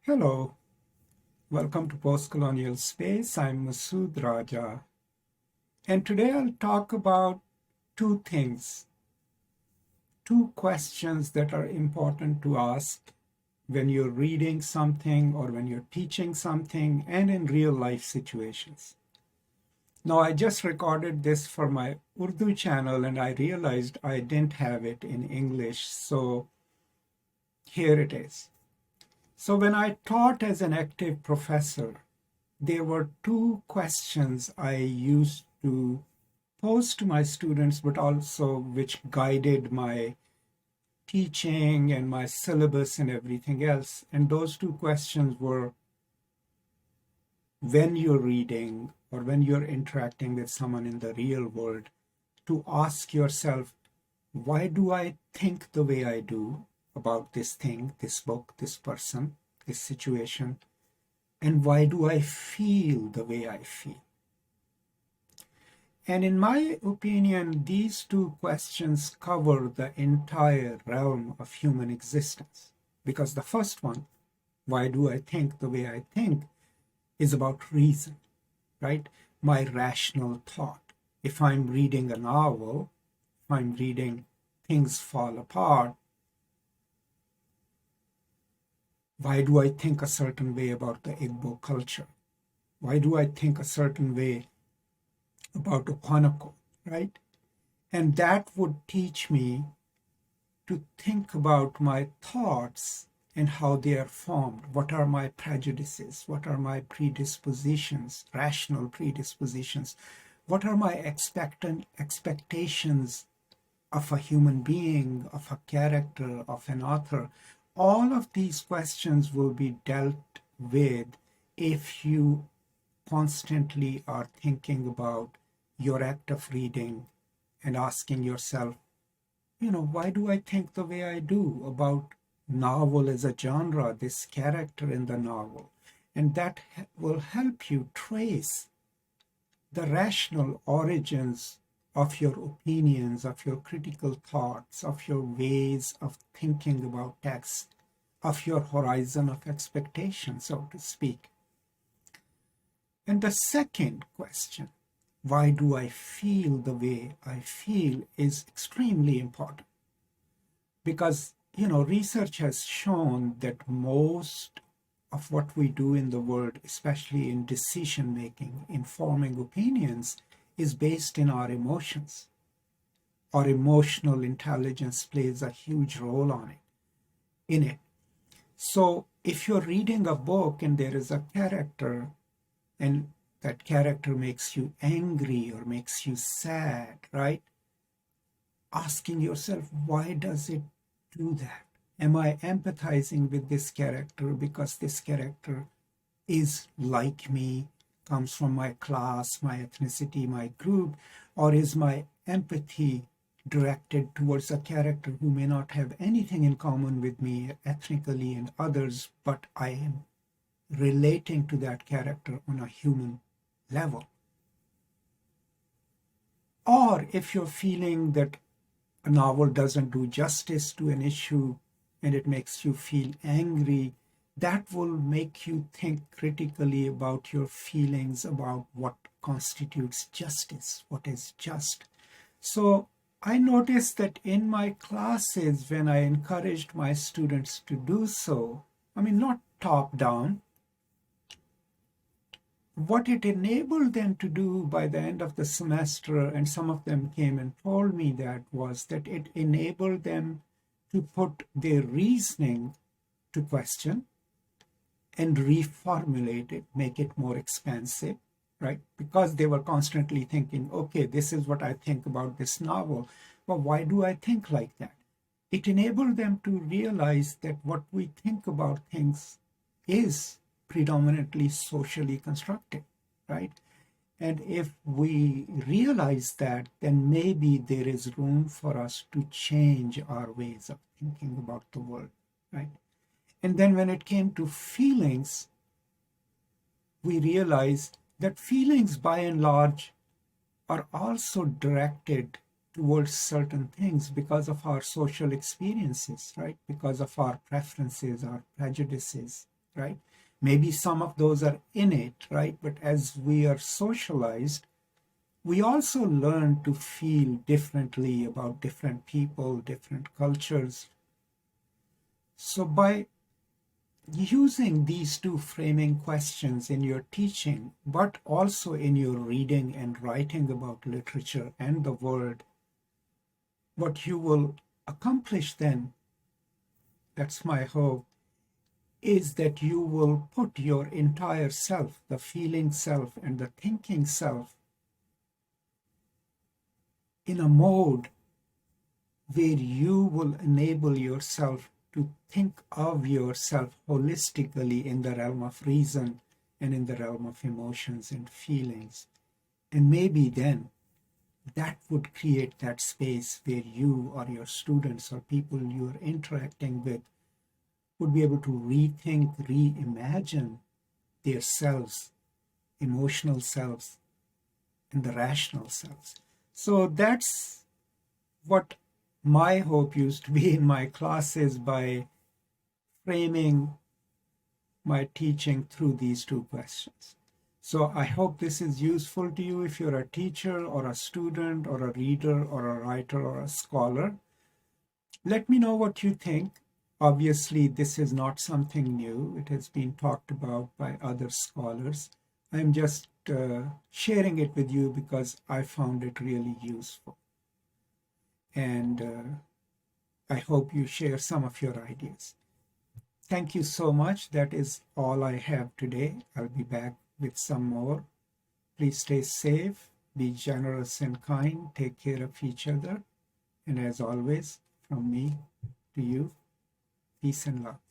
Hello, welcome to Postcolonial Space. I'm Masood Raja, and today I'll talk about two things, two questions that are important to ask when you're reading something or when you're teaching something and in real life situations. Now, I just recorded this for my Urdu channel and I realized I didn't have it in English, so here it is. So, when I taught as an active professor, there were two questions I used to pose to my students, but also which guided my teaching and my syllabus and everything else. And those two questions were when you're reading or when you're interacting with someone in the real world, to ask yourself, why do I think the way I do about this thing, this book, this person, this situation? And why do I feel the way I feel? And in my opinion, these two questions cover the entire realm of human existence. Because the first one, why do I think the way I think, is about reason, right? My rational thought. If I'm reading a novel, if I'm reading Things Fall Apart, why do I think a certain way about the Igbo culture? Why do I think a certain way about Opanako, right? And that would teach me to think about my thoughts and how they are formed. What are my prejudices? What are my predispositions, rational predispositions? What are my expectations of a human being, of a character, of an author? All of these questions will be dealt with if you constantly are thinking about your act of reading and asking yourself, why do I think the way I do about novel as a genre, this character in the novel? And that will help you trace the rational origins of your opinions, of your critical thoughts, of your ways of thinking about text, of your horizon of expectation, so to speak. And the second question, why do I feel the way I feel, is extremely important. Because, research has shown that most of what we do in the world, especially in decision making, in forming opinions, is based in our emotions. Our emotional intelligence plays a huge role in it. So if you're reading a book and there is a character and that character makes you angry or makes you sad, right? Asking yourself, why does it do that? Am I empathizing with this character because this character is like me, comes from my class, my ethnicity, my group, or is my empathy directed towards a character who may not have anything in common with me ethnically and others, but I am relating to that character on a human level? Or if you're feeling that a novel doesn't do justice to an issue and it makes you feel angry, that will make you think critically about your feelings about what constitutes justice, what is just. So I noticed that in my classes, when I encouraged my students to do so, not top down, what it enabled them to do by the end of the semester, and some of them came and told me that, was that it enabled them to put their reasoning to question and reformulate it, make it more expansive, right? Because they were constantly thinking, okay, this is what I think about this novel, but why do I think like that? It enabled them to realize that what we think about things is predominantly socially constructed, right? And if we realize that, then maybe there is room for us to change our ways of thinking about the world, right? And then when it came to feelings, we realized that feelings by and large are also directed towards certain things because of our social experiences, right? Because of our preferences, our prejudices, right? Maybe some of those are innate, right? But as we are socialized, we also learn to feel differently about different people, different cultures. So by using these two framing questions in your teaching, but also in your reading and writing about literature and the world, what you will accomplish then, that's my hope, is that you will put your entire self, the feeling self and the thinking self, in a mode where you will enable yourself to think of yourself holistically in the realm of reason and in the realm of emotions and feelings. And maybe then that would create that space where you or your students or people you're interacting with would be able to rethink, reimagine their selves, emotional selves, and the rational selves. So that's what my hope used to be in my classes by framing my teaching through these two questions. So I hope this is useful to you if you're a teacher or a student or a reader or a writer or a scholar. Let me know what you think. Obviously, this is not something new. It has been talked about by other scholars. I'm just sharing it with you because I found it really useful. And I hope you share some of your ideas. Thank you so much. That is all I have today. I'll be back with some more. Please stay safe, be generous and kind, take care of each other. And as always, from me to you, peace and love.